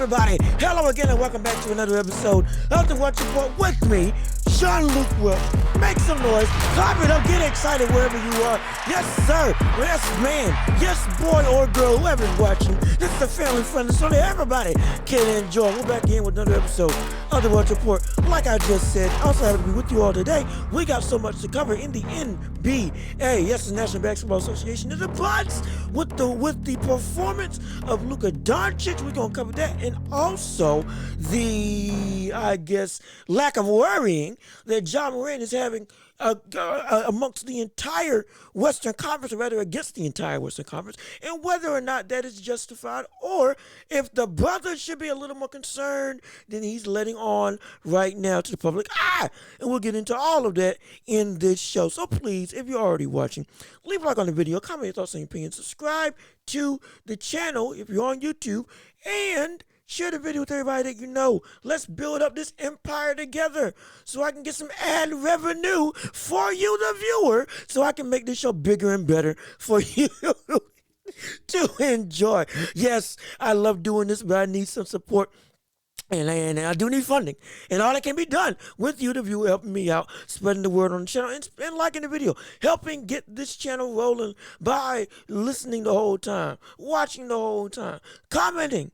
everybody? Hello again and welcome back to another episode of the What Report with me, Jean-Luc Will. Make some noise, clap it up, get excited wherever you are. Yes, sir. Yes, man. Yes, boy or girl, whoever's watching. This is a family-friendly show that everybody can enjoy. We're back again with another episode of the What Report. Like I just said, also happy to be with you all today. We got so much to cover in the NBA. Yes, the National Basketball Association is a buzz with the performance of Luka Doncic. We're going to cover that. And also the, lack of worrying that Ja Morant is having amongst the entire Western Conference, or rather against the entire Western Conference, and whether or not that is justified, or if the brother should be a little more concerned than he's letting on right now to the public eye. And we'll get into all of that in this show. So please, if you're already watching, leave a like on the video, comment your thoughts and opinions, subscribe to the channel if you're on YouTube, and share the video with everybody that you know. Let's build up this empire together so I can get some ad revenue for you, the viewer, so I can make this show bigger and better for you to enjoy. Yes, I love doing this, but I need some support. And I do need funding. And all that can be done with you, the viewer, helping me out, spreading the word on the channel, and liking the video. Helping get this channel rolling by listening the whole time, watching the whole time, commenting,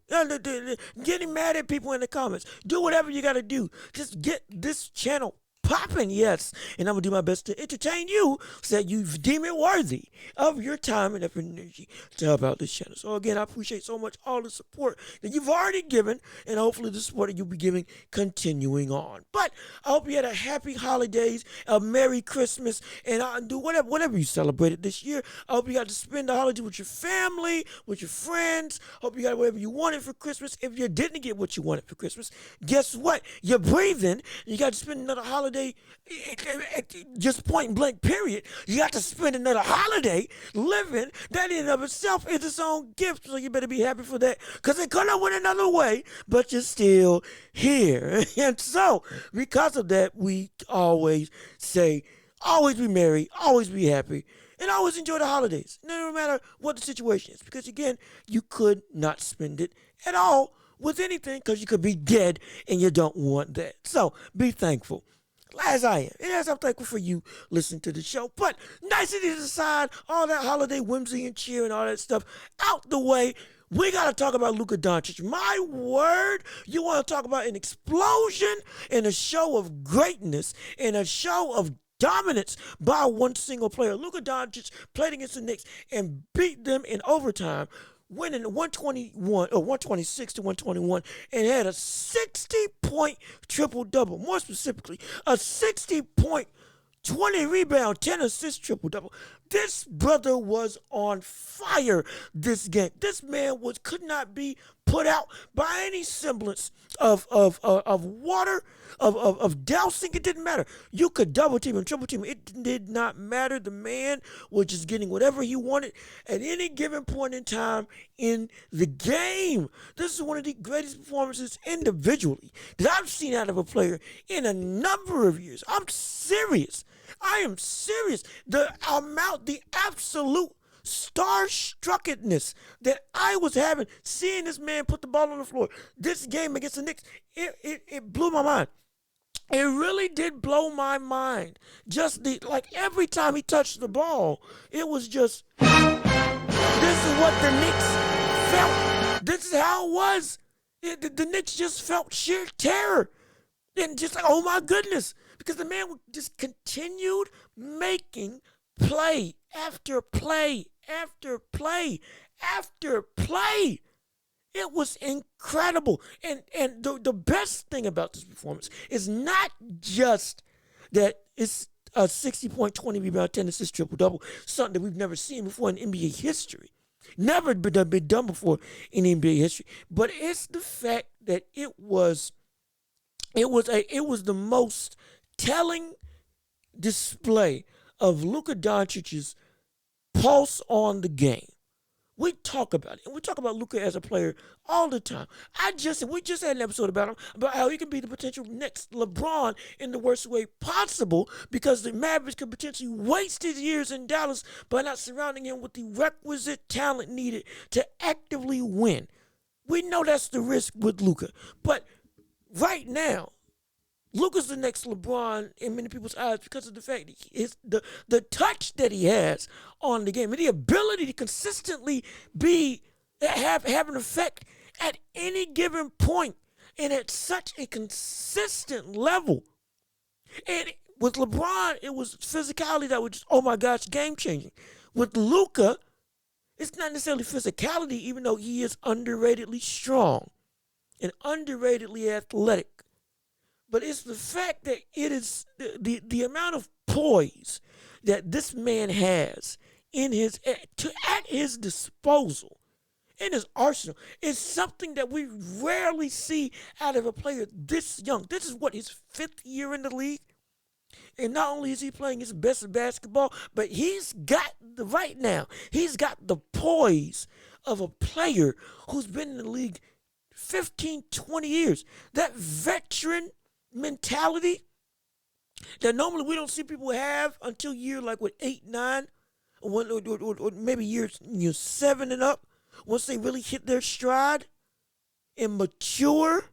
getting mad at people in the comments. Do whatever you got to do. Just get this channel popping, yes. And I'm going to do my best to entertain you so that you deem it worthy of your time and effort and energy to help out this channel. So again, I appreciate so much all the support that you've already given, and hopefully the support that you'll be giving continuing on. But I hope you had a happy holidays, a Merry Christmas, and I'll do whatever you celebrated this year. I hope you got to spend the holiday with your family, with your friends. Hope you got whatever you wanted for Christmas. If you didn't get what you wanted for Christmas, guess what? You're breathing. You got to spend another holiday. Just point blank period. You got to spend another holiday living. That in and of itself is its own gift, so you better be happy for that, because it could have went another way, but you're still here. And so because of that, we always say, always be merry, always be happy, and always enjoy the holidays, no matter what the situation is, because again, you could not spend it at all with anything, because you could be dead and you don't want that. So be thankful, as I am. And as I'm thankful for you listening to the show. But nicety aside, all that holiday whimsy and cheer and all that stuff out the way, we got to talk about Luka Doncic. My word, you want to talk about an explosion and a show of greatness and a show of dominance by one single player. Luka Doncic played against the Knicks and beat them in overtime, winning 126 to 121, and had a 60-point triple-double. More specifically, a 60-point, 20 rebound, 10 assist triple-double. This brother was on fire this game. This man could not be put out by any semblance of water, of dousing. It didn't matter. You could double team him, triple team him. It did not matter. The man was just getting whatever he wanted at any given point in time in the game. This is one of the greatest performances individually that I've seen out of a player in a number of years. I'm serious. I am serious. The absolute starstruckedness that I was having seeing this man put the ball on the floor this game against the Knicks, it blew my mind. It really did blow my mind. Just every time he touched the ball, it was just, this is what the Knicks felt. This is how it was. The Knicks just felt sheer terror. And just like, oh my goodness. Because the man just continued making play after play after play after play. It was incredible. And the best thing about this performance is not just that it's a 60-point, 20 rebound, 10 assist triple-double, something that we've never seen before in NBA history. Never been done before in NBA history. But it's the fact that it was the most telling display of Luka Doncic's pulse on the game. We talk about it, and we talk about Luka as a player all the time. We just had an episode about him, about how he can be the potential next LeBron in the worst way possible, because the Mavericks could potentially waste his years in Dallas by not surrounding him with the requisite talent needed to actively win. We know that's the risk with Luka. But right now, Luka's the next LeBron in many people's eyes because of the fact that the touch that he has on the game and the ability to consistently have an effect at any given point and at such a consistent level. And with LeBron, it was physicality that was just, oh my gosh, game changing. With Luka, it's not necessarily physicality, even though he is underratedly strong and underratedly athletic. But it's the fact that it is the amount of poise that this man has at his disposal, in his arsenal, is something that we rarely see out of a player this young. This is what, his 5th year in the league. And not only is he playing his best basketball, but he's got the poise of a player who's been in the league 15, 20 years. That veteran mentality that normally we don't see people have until year like 8, 9, or maybe year 7 and up, once they really hit their stride and mature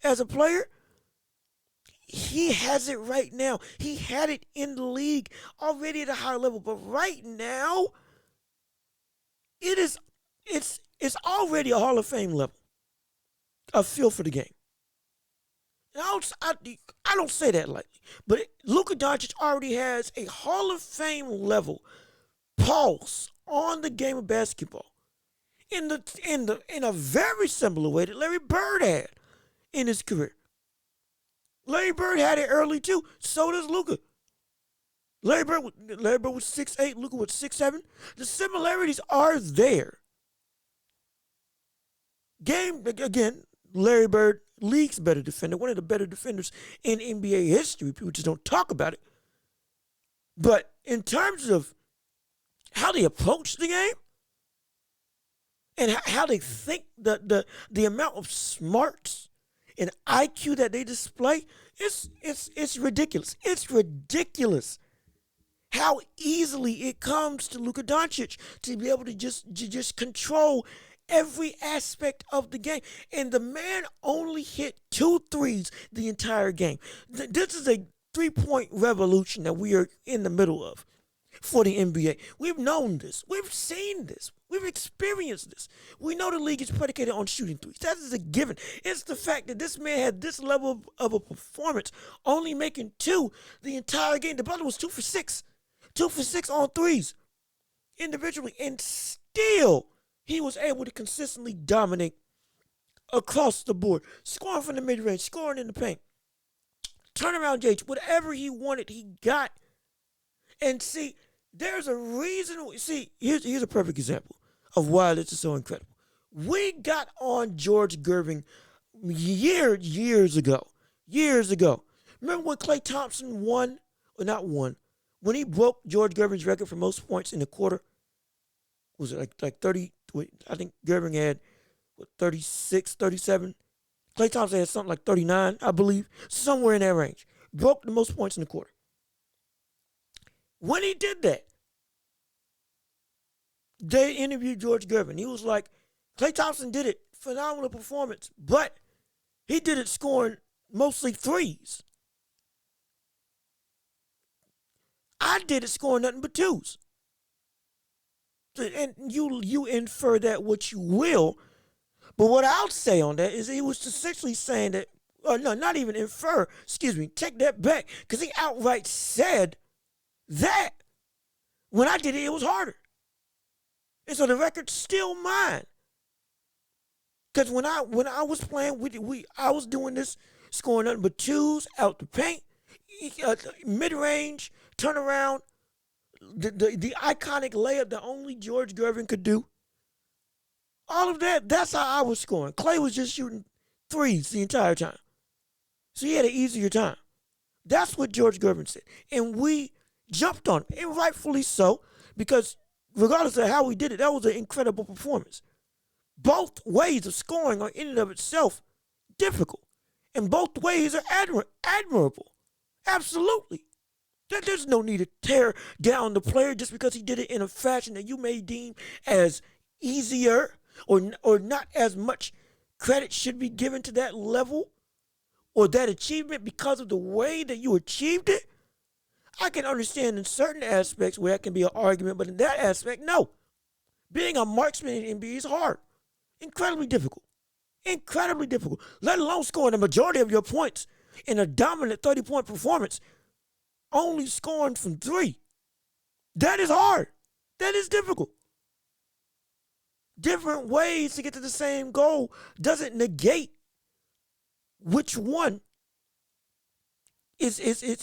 as a player. He has it right now. He had it in the league already at a higher level, but right now, it's already a Hall of Fame level of feel for the game. I don't say that lightly, but Luka Doncic already has a Hall of Fame level pulse on the game of basketball in a very similar way that Larry Bird had in his career. Larry Bird had it early too. So does Luka. Larry Bird was 6'8", Luka was 6'7". The similarities are there. Game again. Larry Bird, league's better defender, one of the better defenders in NBA history. People just don't talk about it. But in terms of how they approach the game and how they think, the amount of smarts and IQ that they display, it's ridiculous. It's ridiculous how easily it comes to Luka Doncic to be able to just control every aspect of the game. And the man only hit 2 threes the entire game. This is a 3-point revolution that we are in the middle of for the NBA. We've known this. We've seen this. We've experienced this. We know the league is predicated on shooting threes. That is a given. It's the fact that this man had this level of a performance, only making 2 the entire game. The brother was 2 for 6. 2 for 6 on threes individually. And still, he was able to consistently dominate across the board. Scoring from the mid-range, scoring in the paint. Turnaround J, whatever he wanted, he got. And see, there's a reason. See, here's a perfect example of why this is so incredible. We got on George Gervin years ago. Remember when Klay Thompson won, or not won, when he broke George Gervin's record for most points in a quarter? Was it like 30? I think Gervin had 36, 37. Klay Thompson had something like 39, I believe, somewhere in that range. Broke the most points in the quarter. When he did that, they interviewed George Gervin. He was like, Klay Thompson did it, phenomenal performance, but he did it scoring mostly threes. I did it scoring nothing but 2s. And you infer that what you will, but what I'll say on that is he was essentially saying that, or no, not even infer, take that back, because he outright said that when I did it, it was harder. And so the record's still mine. Because when I was playing, I was doing this, scoring nothing but 2s out the paint, mid-range, turnaround, the iconic layup that only George Gervin could do. All of that, that's how I was scoring. Klay was just shooting threes the entire time. So he had an easier time. That's what George Gervin said. And we jumped on him, and rightfully so, because regardless of how we did it, that was an incredible performance. Both ways of scoring are in and of itself difficult, and both ways are admirable. Absolutely. There's no need to tear down the player just because he did it in a fashion that you may deem as easier, or not as much credit should be given to that level or that achievement because of the way that you achieved it. I can understand in certain aspects where that can be an argument, but in that aspect, no. Being a marksman in NBA is hard. Incredibly difficult. Incredibly difficult. Let alone scoring the majority of your points in a dominant 30-point performance, only scoring from three. That is hard. That is difficult. Different ways to get to the same goal doesn't negate which one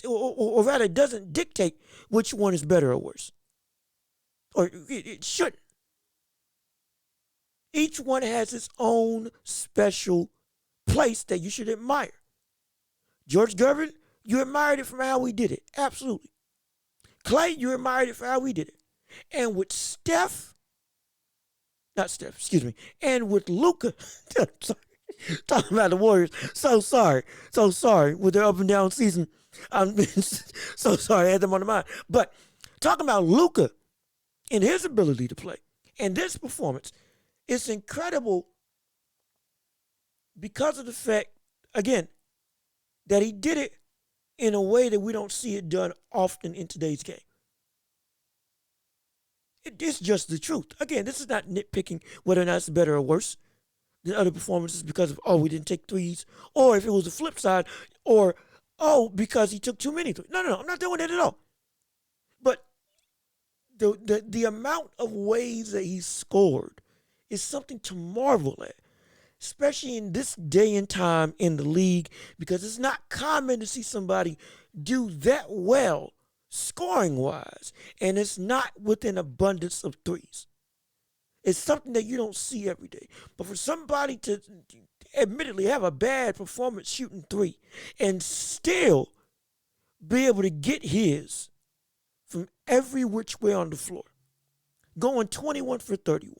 or rather doesn't dictate which one is better or worse. Or it shouldn't. Each one has its own special place that you should admire. George Gervin, you admired it from how we did it. Absolutely. Clay, you admired it for how we did it. And with and with Luka, talking about the Warriors, so sorry with their up and down season. I'm so sorry I had them on the mind. But talking about Luka and his ability to play and this performance, it's incredible because of the fact, again, that he did it in a way that we don't see it done often in today's game. It's just the truth. Again, this is not nitpicking whether or not it's better or worse than other performances because of, we didn't take threes, or if it was the flip side, or, because he took too many threes. No, I'm not doing that at all. But the amount of ways that he scored is something to marvel at, especially in this day and time in the league, because it's not common to see somebody do that well scoring-wise, and it's not with an abundance of threes. It's something that you don't see every day. But for somebody to admittedly have a bad performance shooting three and still be able to get his from every which way on the floor, going 21 for 31,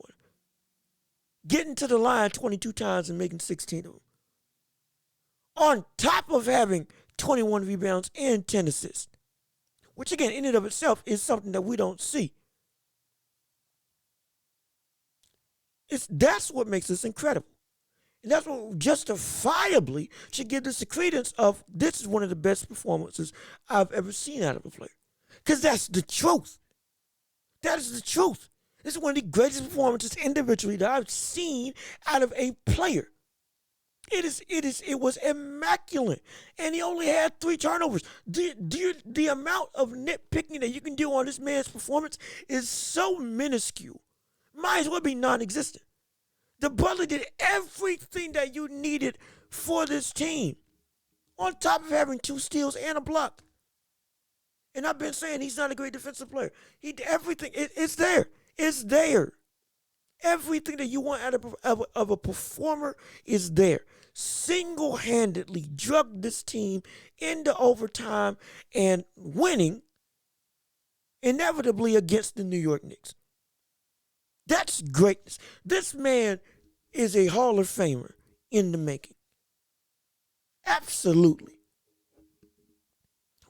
getting to the line 22 times and making 16 of them, on top of having 21 rebounds and 10 assists, which again, in and of itself, is something that we don't see. That's what makes this incredible. And that's what justifiably should give this the credence of this is one of the best performances I've ever seen out of a player. Because that's the truth. That is the truth. This is one of the greatest performances individually that I've seen out of a player. It was immaculate. And he only had 3 turnovers. The amount of nitpicking that you can do on this man's performance is so minuscule. Might as well be non-existent. The brother did everything that you needed for this team, on top of having 2 steals and a block. And I've been saying he's not a great defensive player. He did everything. It's there. It's there. Everything that you want out of a performer is there. Single-handedly drugged this team into overtime and winning inevitably against the New York Knicks. That's greatness. This man is a Hall of Famer in the making. Absolutely.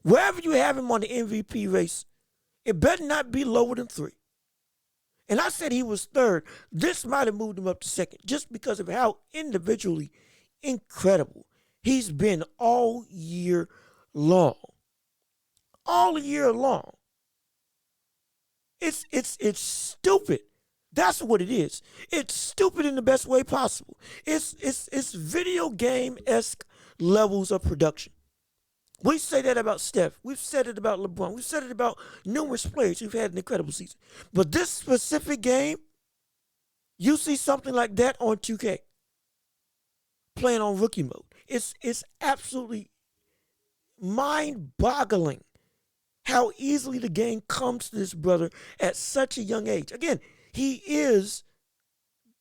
Wherever you have him on the MVP race, it better not be lower than 3. And I said he was 3rd. This might have moved him up to 2nd just because of how individually incredible he's been all year long. All year long. It's stupid. That's what it is. It's stupid in the best way possible. It's video game-esque levels of production. We say that about Steph. We've said it about LeBron. We've said it about numerous players who've had an incredible season. But this specific game, you see something like that on 2K, playing on rookie mode. It's absolutely mind-boggling how easily the game comes to this brother at such a young age. Again, he is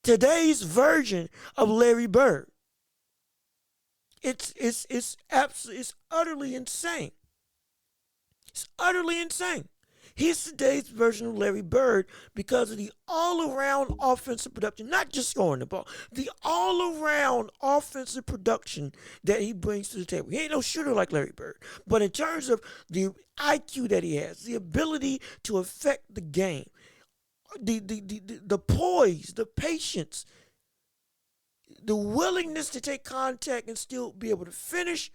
today's version of Larry Bird. It's utterly insane. It's utterly insane. He's today's version of Larry Bird because of the all-around offensive production, not just scoring the ball, the all-around offensive production that he brings to the table. He ain't no shooter like Larry Bird, but in terms of the IQ that he has, the ability to affect the game, the poise, the patience, the willingness to take contact and still be able to finish,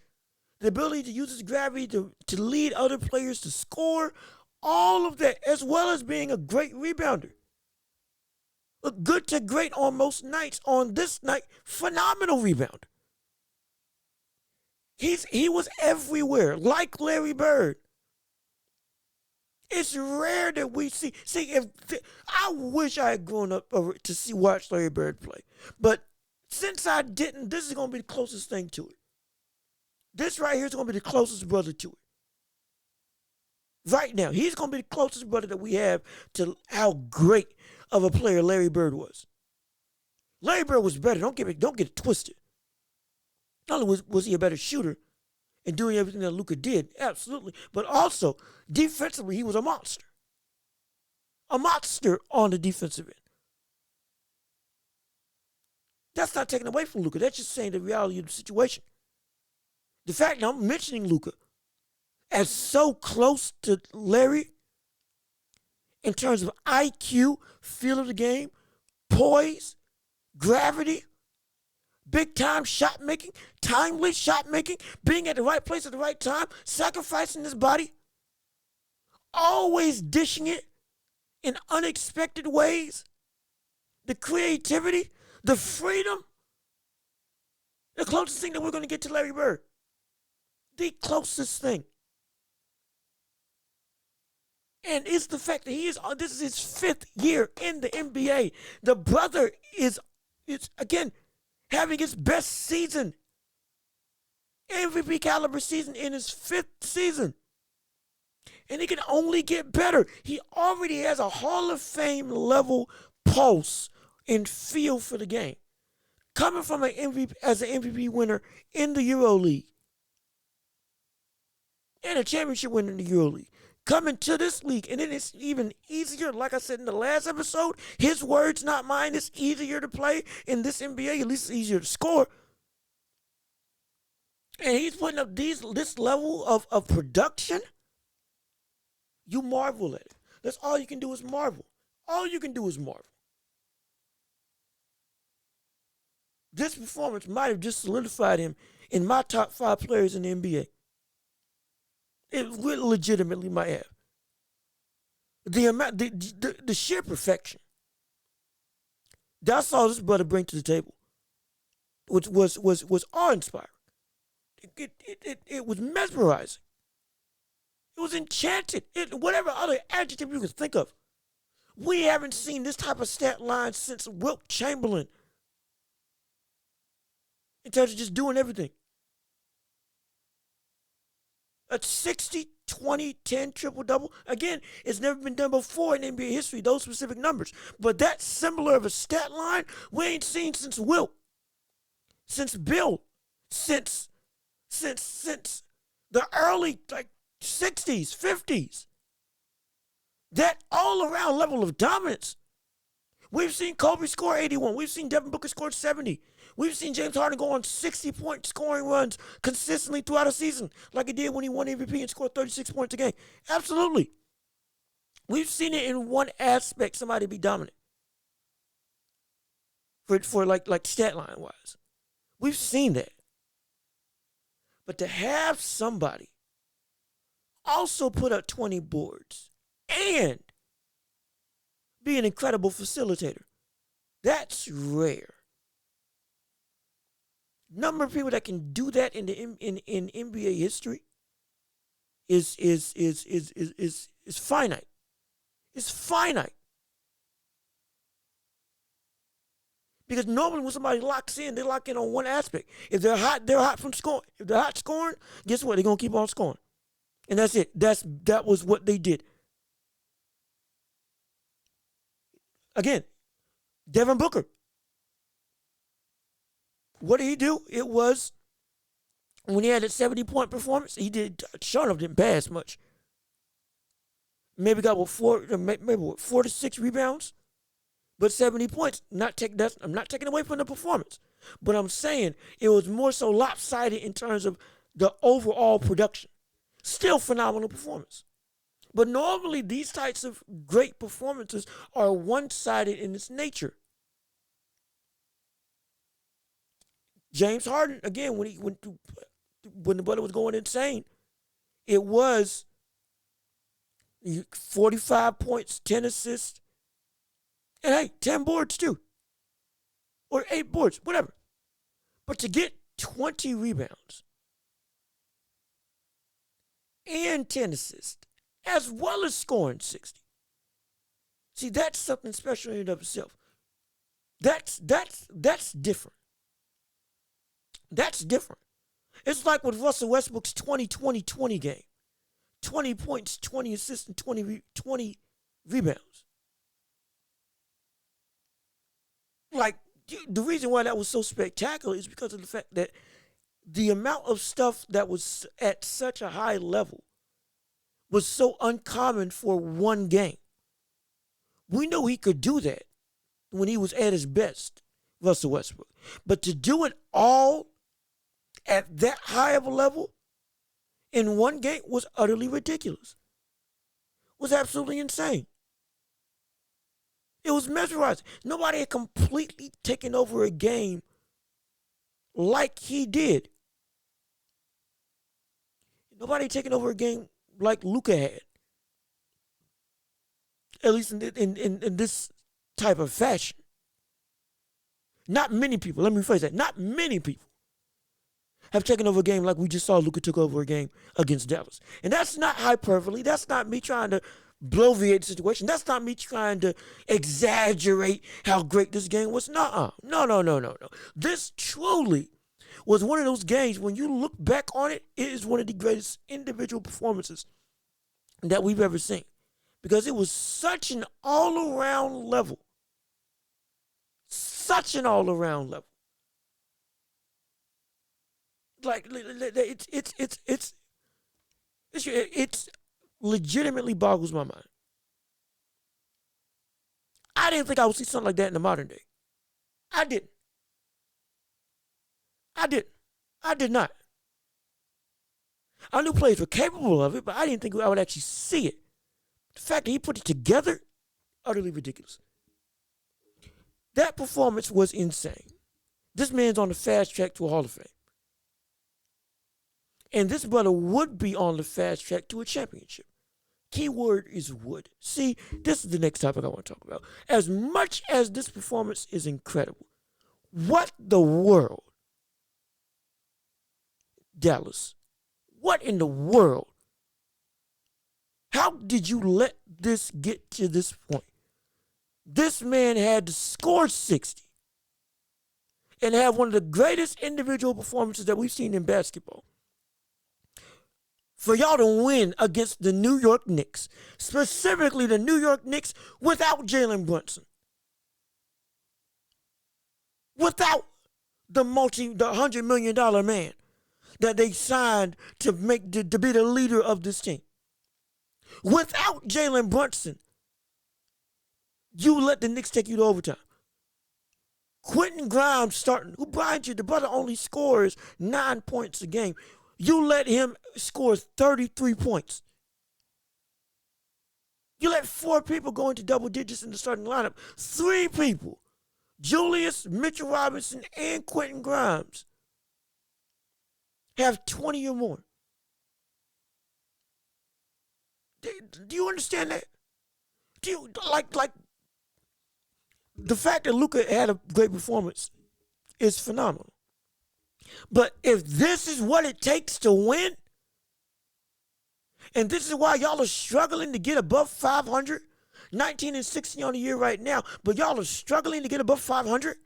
the ability to use his gravity to lead other players to score, all of that, as well as being a great rebounder. A good to great on most nights. On this night, phenomenal rebounder. He was everywhere, like Larry Bird. It's rare that we see. I wish I had grown up to watch Larry Bird play, but since I didn't, this is going to be the closest thing to it. This right here is going to be the closest brother to it. Right now, he's going to be the closest brother that we have to how great of a player Larry Bird was. Larry Bird was better. Don't get it twisted. Not only was he a better shooter and doing everything that Luka did, absolutely, but also defensively he was a monster. A monster on the defensive end. That's not taken away from Luka. That's just saying the reality of the situation. The fact that I'm mentioning Luka as so close to Larry in terms of IQ, feel of the game, poise, gravity, big time shot making, timely shot making, being at the right place at the right time, sacrificing his body, always dishing it in unexpected ways, the creativity, the freedom, the closest thing that we're going to get to Larry Bird. The closest thing. And it's the fact that this is his 5th year in the NBA. The brother is again, having his best season, MVP caliber season in his 5th season. And he can only get better. He already has a Hall of Fame level pulse and feel for the game. Coming from an MVP winner in the EuroLeague and a championship winner in the EuroLeague. Coming to this league, and then it's even easier. Like I said in the last episode, his words, not mine. It's easier to play in this NBA. At least it's easier to score. And he's putting up this level of production. You marvel at it. That's all you can do is marvel. All you can do is marvel. This performance might have just solidified him in my top 5 players in the NBA. It legitimately might have. The sheer perfection that I saw this brother bring to the table, which was awe-inspiring. It was mesmerizing. It was enchanted. Whatever other adjective you could think of. We haven't seen this type of stat line since Wilt Chamberlain. In terms of just doing everything. A 60, 20, 10 triple-double. Again, it's never been done before in NBA history, those specific numbers. But that similar of a stat line, we ain't seen since Wilt, since Bill, since the early 60s, 50s. That all-around level of dominance. We've seen Kobe score 81. We've seen Devin Booker score 70. We've seen James Harden go on 60-point scoring runs consistently throughout a season, like he did when he won MVP and scored 36 points a game. Absolutely. We've seen it in one aspect, somebody be dominant. For like stat line wise. We've seen that. But to have somebody also put up 20 boards and be an incredible facilitator, that's rare. Number of people that can do that in NBA history is finite. It's finite. Because normally when somebody locks in, they lock in on one aspect. If they're hot from scoring. If they're hot scoring, guess what? They're gonna keep on scoring. And that's it. That was what they did. Again, Devin Booker. What did he do? It was when he had a 70-point performance, he sure enough didn't pass much. Maybe got 4 to 6 rebounds, but 70 points. I'm not taking away from the performance, but I'm saying it was more so lopsided in terms of the overall production. Still phenomenal performance. But normally these types of great performances are one-sided in its nature. James Harden, again, when the brother was going insane, it was 45 points, 10 assists, and hey, 10 boards too. Or 8 boards, whatever. But to get 20 rebounds and 10 assists, as well as scoring 60. See, that's something special in and of itself. That's different. That's different. It's like with Russell Westbrook's 20-20-20 game. 20 points, 20 assists, and 20 rebounds. Like, the reason why that was so spectacular is because of the fact that the amount of stuff that was at such a high level was so uncommon for one game. We know he could do that when he was at his best, Russell Westbrook. But to do it all at that high of a level in one game was utterly ridiculous. Was absolutely insane. It was mesmerizing. Nobody had completely taken over a game like he did. Nobody had taken over a game like Luka had. At least in this type of fashion. Not many people, let me rephrase that, not many people have taken over a game like we just saw Luka took over a game against Dallas. And that's not hyperbole. That's not me trying to bloviate the situation. That's not me trying to exaggerate how great this game was. No. This truly was one of those games, when you look back on it, it is one of the greatest individual performances that we've ever seen. Because it was such an all-around level. Such an all-around level. Like, it's legitimately boggles my mind. I didn't think I would see something like that in the modern day. I did not. I knew players were capable of it, but I didn't think I would actually see it. The fact that he put it together, utterly ridiculous. That performance was insane. This man's on the fast track to a Hall of Fame. And this brother would be on the fast track to a championship. Key word is would. See, this is the next topic I want to talk about. As much as this performance is incredible, what the world, Dallas, what in the world? How did you let this get to this point? This man had to score 60 and have one of the greatest individual performances that we've seen in basketball. For y'all to win against the New York Knicks, specifically the New York Knicks without Jalen Brunson. Without the $100 million man that they signed to be the leader of this team. Without Jalen Brunson, you let the Knicks take you to overtime. Quentin Grimes starting, who, mind you, the brother only scores 9 points a game. You let him score 33 points. You let 4 people go into double digits in the starting lineup. 3 people, Julius, Mitchell Robinson, and Quentin Grimes, have 20 or more. Do you understand that? Do you like the fact that Luka had a great performance is phenomenal. But if this is what it takes to win, and this is why y'all are struggling to get above 500, 19 and 16 on the year right now, but y'all are struggling to get above 500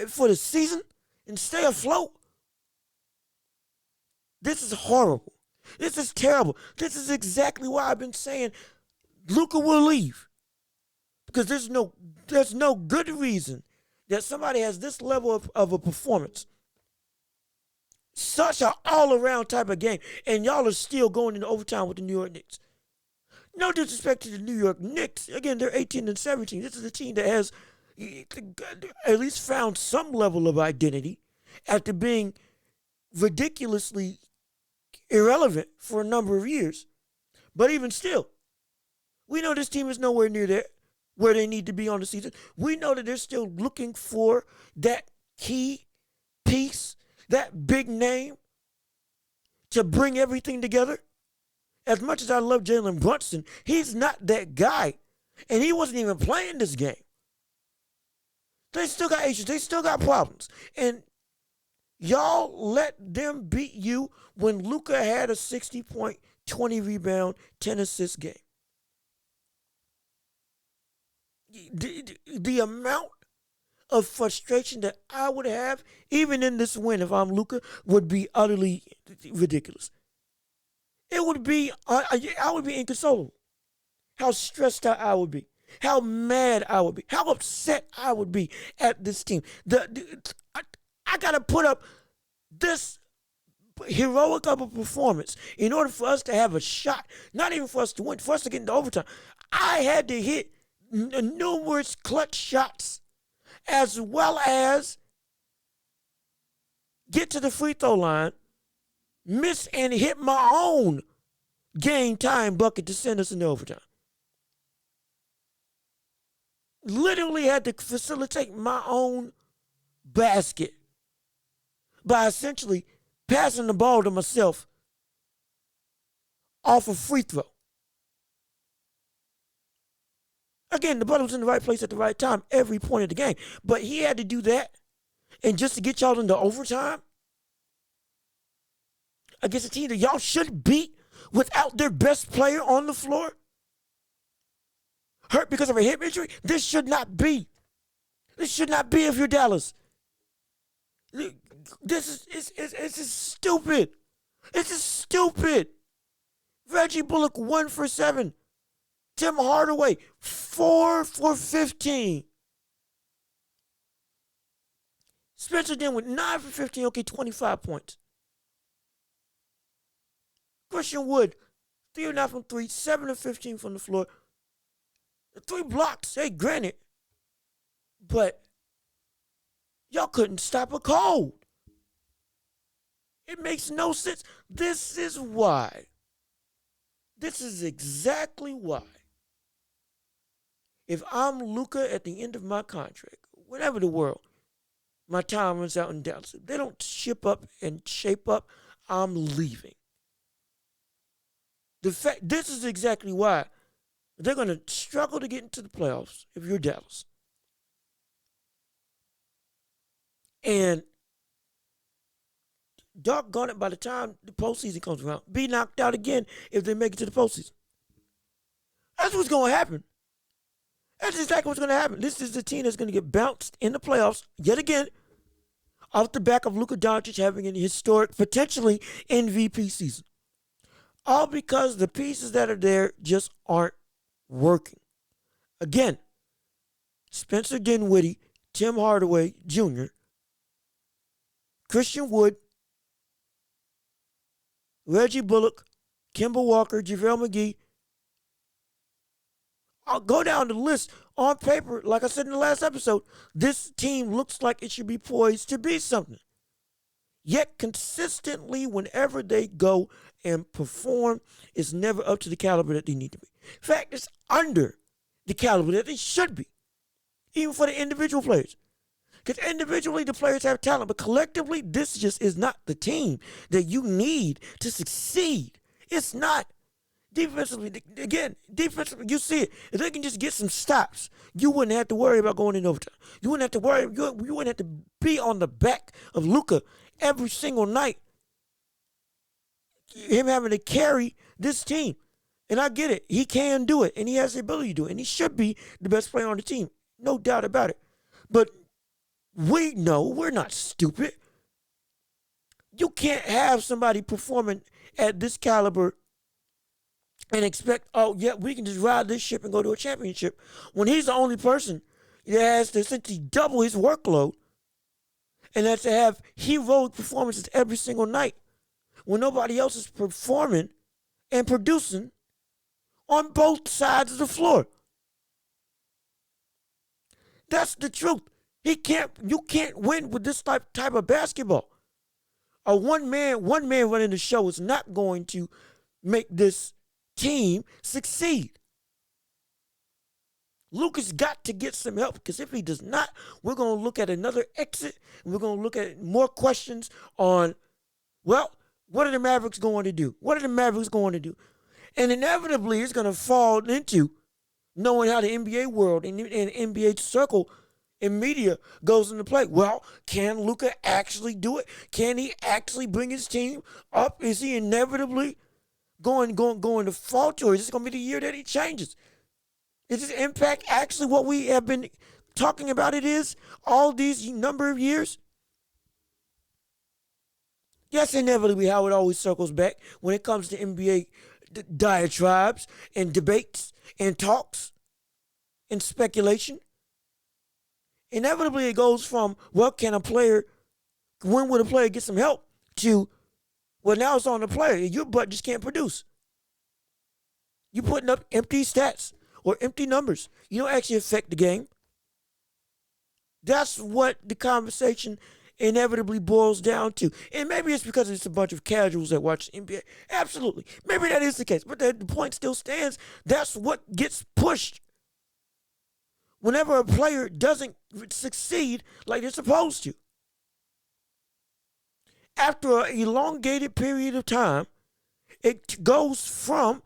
for the season and stay afloat, this is horrible. This is terrible. This is exactly why I've been saying Luka will leave. Because there's no good reason that somebody has this level of a performance, such an all-around type of game, and y'all are still going into overtime with the New York Knicks. No disrespect to the New York Knicks. Again, they're 18 and 17. This is a team that has at least found some level of identity after being ridiculously irrelevant for a number of years. But even still, we know this team is nowhere near there where they need to be on the season. We know that they're still looking for that key piece, that big name to bring everything together. As much as I love Jalen Brunson, he's not that guy. And he wasn't even playing this game. They still got issues. They still got problems. And y'all let them beat you when Luka had a 60-point, 20-rebound, 10-assist game. The amount of frustration that I would have, even in this win, if I'm Luka, would be utterly ridiculous. It would be, I would be inconsolable. How stressed out I would be. How mad I would be. How upset I would be at this team. I got to put up this heroic of a performance in order for us to have a shot. Not even for us to win, for us to get into overtime. I had to hit numerous clutch shots as well as get to the free throw line, miss and hit my own game time bucket to send us into overtime. Literally had to facilitate my own basket by essentially passing the ball to myself off a free throw. Again, the brother was in the right place at the right time every point of the game. But he had to do that. And just to get y'all into overtime against a team that y'all should beat without their best player on the floor, hurt because of a hip injury, this should not be. This should not be if you're Dallas. This is it's just stupid. It's just stupid. Reggie Bullock 1 for 7. Tim Hardaway 4 for 15. Spencer Dinwiddie 9 for 15. Okay, 25 points. Christian Wood 3 of 9 from 3, 7 of 15 from the floor. 3 blocks. Hey, granted, but y'all couldn't stop a cold. It makes no sense. This is why. This is exactly why. If I'm Luka at the end of my contract, whatever the world, my time runs out in Dallas. If they don't ship up and shape up, I'm leaving. This is exactly why they're going to struggle to get into the playoffs if you're Dallas. And doggone it, by the time the postseason comes around, be knocked out again if they make it to the postseason. That's what's going to happen. That's exactly what's going to happen. This is the team that's going to get bounced in the playoffs yet again off the back of Luka Doncic having an historic, potentially MVP season. All because the pieces that are there just aren't working. Again, Spencer Dinwiddie, Tim Hardaway Jr., Christian Wood, Reggie Bullock, Kemba Walker, JaVale McGee. I'll go down the list. On paper, like I said in the last episode, this team looks like it should be poised to be something. Yet consistently, whenever they go and perform, it's never up to the caliber that they need to be. In fact, it's under the caliber that they should be, even for the individual players. Because individually, the players have talent, but collectively, this just is not the team that you need to succeed. It's not. Defensively, you see it. If they can just get some stops, you wouldn't have to worry about going in overtime. You wouldn't have to worry. You wouldn't have to be on the back of Luka every single night. Him having to carry this team. And I get it. He can do it, and he has the ability to do it, and he should be the best player on the team. No doubt about it. But we know we're not stupid. You can't have somebody performing at this caliber and expect, oh, yeah, we can just ride this ship and go to a championship when he's the only person that has to essentially double his workload and has to have heroic performances every single night when nobody else is performing and producing on both sides of the floor. That's the truth. You can't win with this type of basketball. A one man running the show is not going to make this team succeed. Luka's got to get some help, because if he does not, we're going to look at another exit, and we're going to look at more questions on, well, what are the Mavericks going to do? What are the Mavericks going to do? And inevitably, it's going to fall into knowing how the NBA world and NBA circle and media goes into play. Well, can Luka actually do it? Can he actually bring his team up? Is he inevitably going to falter, or is this going to be the year that he changes? Is his impact actually what we have been talking about it is all these number of years? Yes, inevitably how it always circles back when it comes to NBA diatribes and debates and talks and speculation. Inevitably it goes from, well, when would a player get some help, to, well, now it's on the player. Your butt just can't produce. You're putting up empty stats or empty numbers. You don't actually affect the game. That's what the conversation inevitably boils down to. And maybe it's because it's a bunch of casuals that watch the NBA. Absolutely. Maybe that is the case. But the point still stands. That's what gets pushed whenever a player doesn't succeed like they're supposed to. After an elongated period of time, it goes from,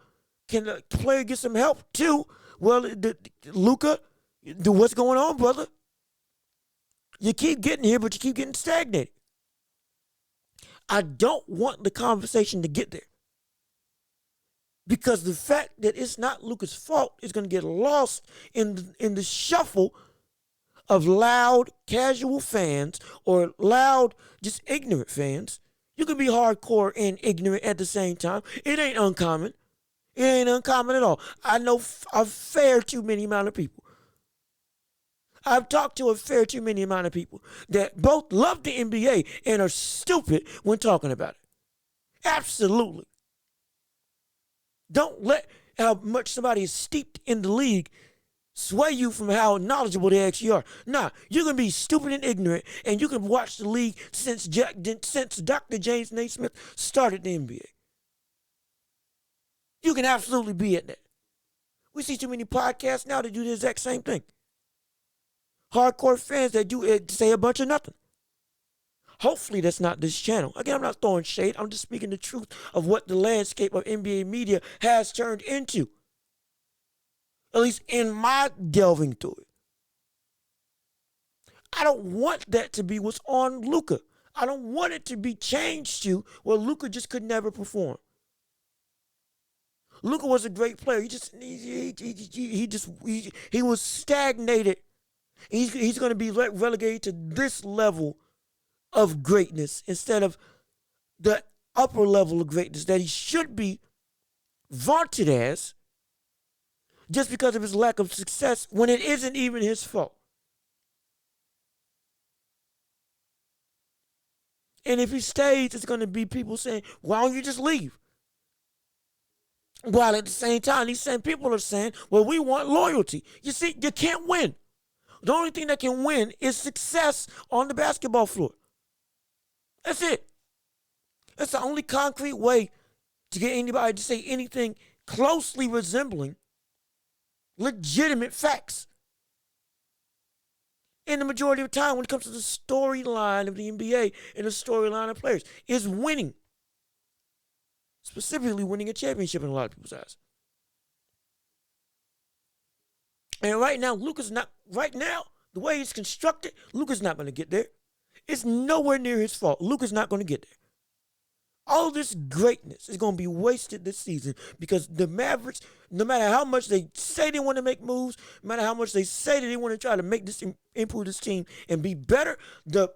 can the player get some help, to, well, Luka, what's going on, brother? You keep getting here, but you keep getting stagnated. I don't want the conversation to get there, because the fact that it's not Luka's fault is going to get lost in the shuffle of loud, casual fans, or loud, just ignorant fans. You can be hardcore and ignorant at the same time. It ain't uncommon. It ain't uncommon at all. I know a fair too many amount of people. I've talked to a fair too many amount of people that both love the NBA and are stupid when talking about it. Absolutely. Don't let how much somebody is steeped in the league sway you from how knowledgeable they actually are. Nah, you can be stupid and ignorant, and you can watch the league since Dr. James Naismith started the NBA. You can absolutely be at that. We see too many podcasts now that do the exact same thing. Hardcore fans that do say a bunch of nothing. Hopefully that's not this channel. Again, I'm not throwing shade. I'm just speaking the truth of what the landscape of NBA media has turned into. At least in my delving through it. I don't want that to be what's on Luka. I don't want it to be changed to where Luka just could never perform. Luka was a great player. He was stagnated. He's going to be relegated to this level of greatness instead of the upper level of greatness that he should be vaunted as, just because of his lack of success when it isn't even his fault. And if he stays, it's going to be people saying, why don't you just leave? While at the same time, these same people are saying, well, we want loyalty. You see, you can't win. The only thing that can win is success on the basketball floor. That's it. That's the only concrete way to get anybody to say anything closely resembling legitimate facts. And the majority of the time when it comes to the storyline of the NBA and the storyline of players is winning. Specifically winning a championship in a lot of people's eyes. And right now, the way it's constructed, Luka's not going to get there. It's nowhere near his fault. Luka's not going to get there. All this greatness is going to be wasted this season because the Mavericks, no matter how much they say they want to make moves, no matter how much they say that they want to try to make this, improve this team and be better, the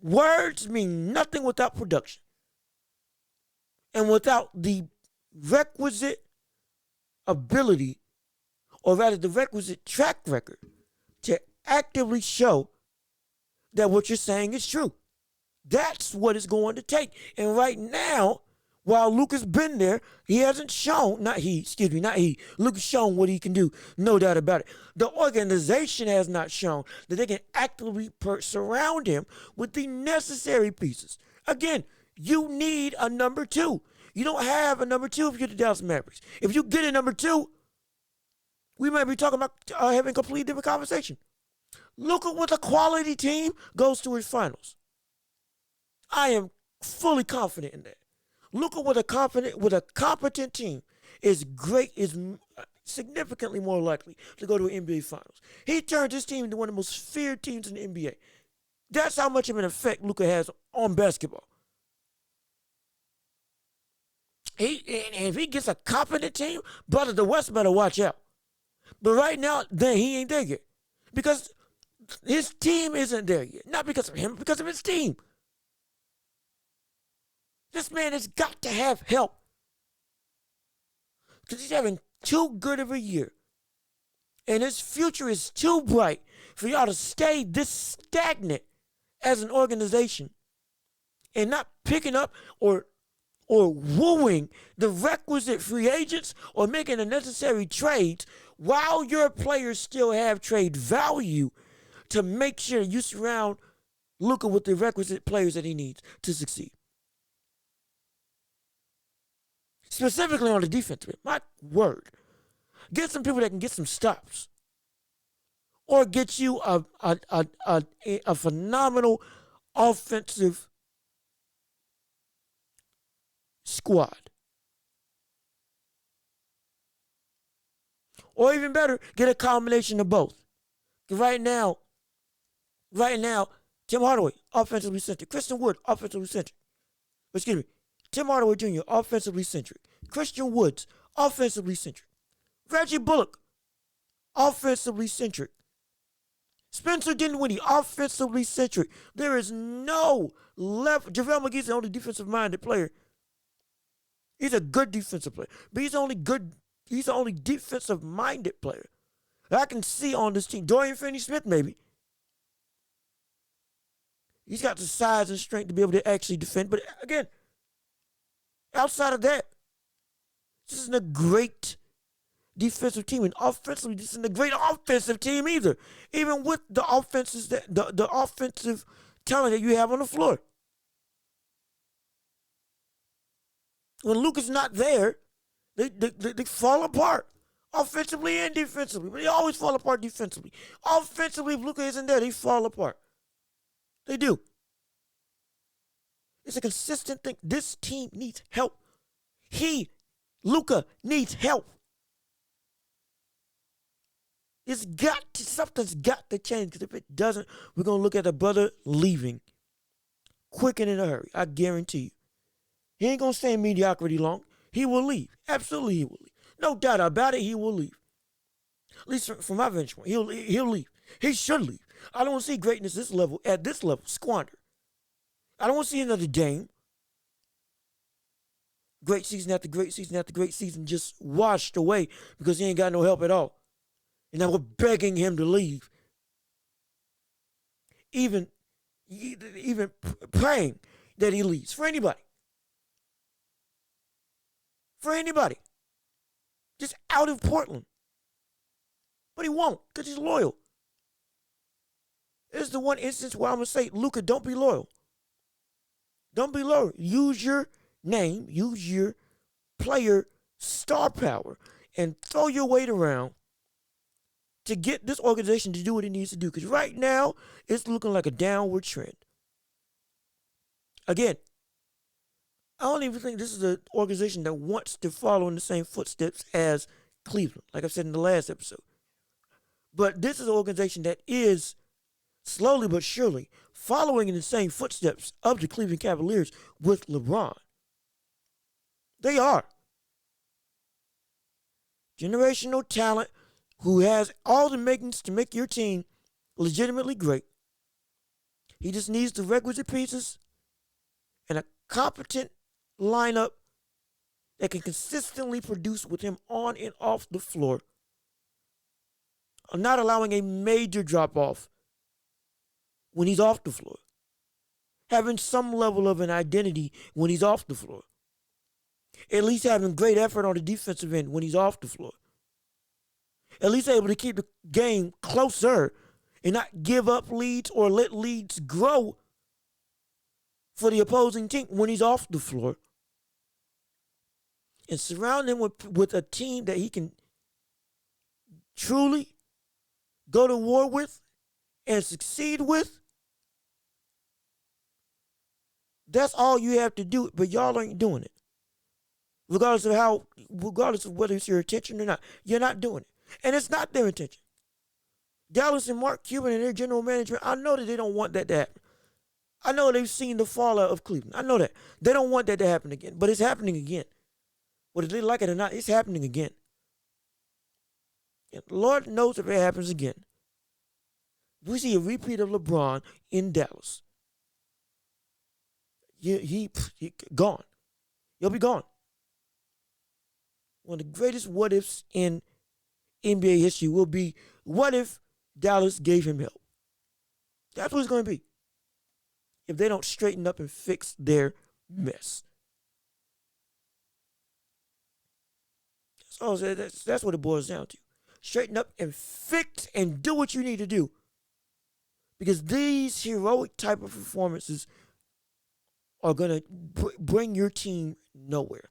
words mean nothing without production. And without the requisite ability, or rather the requisite track record, to actively show that what you're saying is true. That's what it's going to take. And right now, while Luka's been there, he hasn't shown, Luka's shown what he can do, no doubt about it. The organization has not shown that they can actively surround him with the necessary pieces. Again, you need a number two. You don't have a number two if you're the Dallas Mavericks. If you get a number two, we might be talking about having a completely different conversation. Luka with a quality team goes to his finals. I am fully confident in that. Luka with a competent team is significantly more likely to go to an NBA Finals. He turned his team into one of the most feared teams in the NBA. That's how much of an effect Luka has on basketball. And if he gets a competent team, brother, the West better watch out. But right now, then he ain't there yet. Because his team isn't there yet. Not because of him, because of his team. This man has got to have help. Because he's having too good of a year. And his future is too bright for y'all to stay this stagnant as an organization and not picking up or wooing the requisite free agents or making the necessary trades while your players still have trade value to make sure you surround Luka with the requisite players that he needs to succeed. Specifically on the defense, my word. Get some people that can get some stops. Or get you a phenomenal offensive squad. Or even better, get a combination of both. Right now, Tim Hardaway, offensively centric. Christian Wood, offensively centric. Excuse me. Tim Hardaway Jr., offensively centric. Christian Woods, offensively centric. Reggie Bullock, offensively centric. Spencer Dinwiddie, offensively centric. There is no left. JaVale McGee's the only defensive-minded player. He's a good defensive player, but he's the only defensive-minded player that I can see on this team. Dorian Finney-Smith, maybe. He's got the size and strength to be able to actually defend. But again, outside of that, this isn't a great defensive team. And offensively, this isn't a great offensive team either. Even with the the offensive talent that you have on the floor. When Luka's not there, they fall apart. Offensively and defensively. But they always fall apart defensively. Offensively, if Luka isn't there, they fall apart. They do. It's a consistent thing. This team needs help. Luka, needs help. Something's got to change, because if it doesn't, we're going to look at a brother leaving quick and in a hurry. I guarantee you. He ain't going to stay in mediocrity long. He will leave. Absolutely, he will leave. No doubt about it, he will leave. At least from my vantage point, he'll leave. He should leave. I don't want to see greatness at this level, squandered. I don't want to see another Dame. Great season after great season after great season just washed away because he ain't got no help at all. And now we're begging him to leave. Even praying that he leaves. For anybody. Just out of Portland. But he won't, because he's loyal. This is the one instance where I'm going to say, Luka, don't be loyal. Don't be loyal. Use your name, use your player star power, and throw your weight around to get this organization to do what it needs to do. Because right now, it's looking like a downward trend. Again, I don't even think this is an organization that wants to follow in the same footsteps as Cleveland, like I said in the last episode. But this is an organization that is slowly but surely following in the same footsteps of the Cleveland Cavaliers with LeBron. They are. Generational talent who has all the makings to make your team legitimately great. He just needs the requisite pieces and a competent lineup that can consistently produce with him on and off the floor, not allowing a major drop-off when he's off the floor. Having some level of an identity when he's off the floor. At least having great effort on the defensive end when he's off the floor. At least able to keep the game closer and not give up leads or let leads grow for the opposing team when he's off the floor. and surround him with a team that he can truly go to war with and succeed with, that's all you have to do. But y'all ain't doing it. Regardless of whether it's your intention or not, you're not doing it. And it's not their intention. Dallas and Mark Cuban and their general management, I know that they don't want that to happen. I know they've seen the fallout of Cleveland. I know that. They don't want that to happen again. But it's happening again. Whether they like it or not, it's happening again. And Lord knows if it happens again, we see a repeat of LeBron in Dallas. He gone. He'll be gone. One of the greatest what ifs in NBA history will be, what if Dallas gave him help? That's what it's going to be. If they don't straighten up and fix their mess. So that's what it boils down to. Straighten up and fix and do what you need to do. Because these heroic type of performances are going to bring your team nowhere.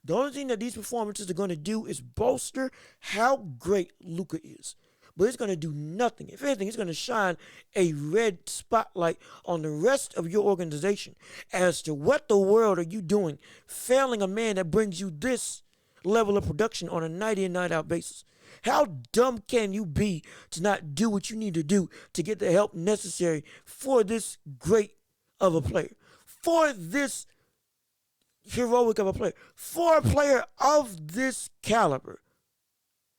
The only thing that these performances are going to do is bolster how great Luka is. But it's going to do nothing. If anything, it's going to shine a red spotlight on the rest of your organization as to what the world are you doing, failing a man that brings you this level of production on a night in, night out basis. How dumb can you be to not do what you need to do to get the help necessary for this great of a player, for this heroic of a player, for a player of this caliber?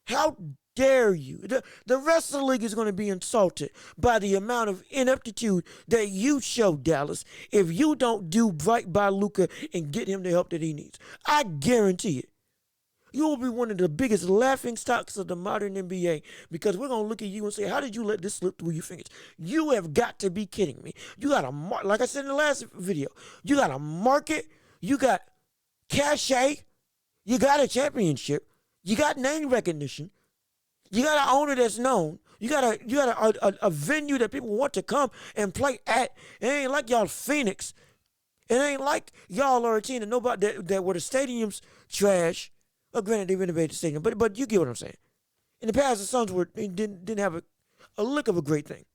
How dare you? The rest of the league is going to be insulted by the amount of ineptitude that you show, Dallas, if you don't do right by Luka and get him the help that he needs. I guarantee it. You will be one of the biggest laughing stocks of the modern NBA, because we're going to look at you and say, how did you let this slip through your fingers? You have got to be kidding me. You got a like I said in the last video, you got a market, you got cachet, you got a championship, you got name recognition, you got an owner that's known, you got a venue that people want to come and play at. It ain't like y'all Phoenix. It ain't like y'all are a team that nobody that where the stadium's trash. Well, granted, they renovated the stadium, but you get what I'm saying. In the past, the Suns didn't have a lick of a great thing.